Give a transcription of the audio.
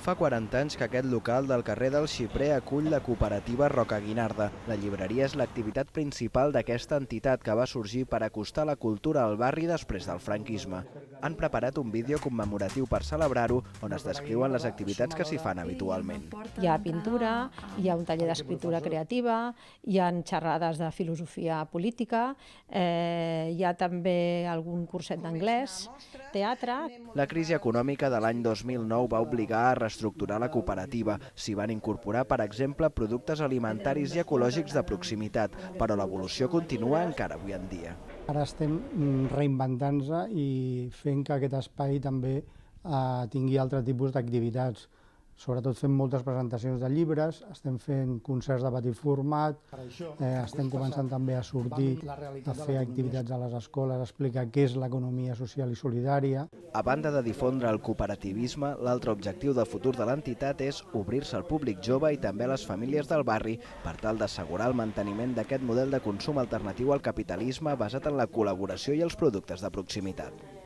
Fa 40 anys que aquest local del carrer del Xiprer acull la cooperativa Roca Guinarda. La llibreria és l'activitat principal d'aquesta entitat que va sorgir per acostar la cultura al barri després del franquisme. Han preparat un vídeo commemoratiu per celebrar-ho on es descriuen les activitats que s'hi fan habitualment. Hi ha pintura, hi ha un taller d'escriptura creativa, hi ha xerrades de filosofia política, hi ha també algun curset d'anglès, teatre. La crisi econòmica de l'any 2009 va obligar a reestructurar la cooperativa. S'hi van incorporar, per exemple, productes alimentaris i ecològics de proximitat, però l'evolució continua encara avui en dia. Ara estem reinventant-se i fent que aquest espai també tingui altre tipus d'activitats. Sobretot fem moltes presentacions de llibres, estem fent concerts de petit format, estem començant també a sortir, a fer activitats a les escoles, a explicar què és l'economia social i solidària. A banda de difondre el cooperativisme, l'altre objectiu de futur de l'entitat és obrir-se al públic jove i també a les famílies del barri per tal d'assegurar el manteniment d'aquest model de consum alternatiu al capitalisme basat en la col·laboració i els productes de proximitat.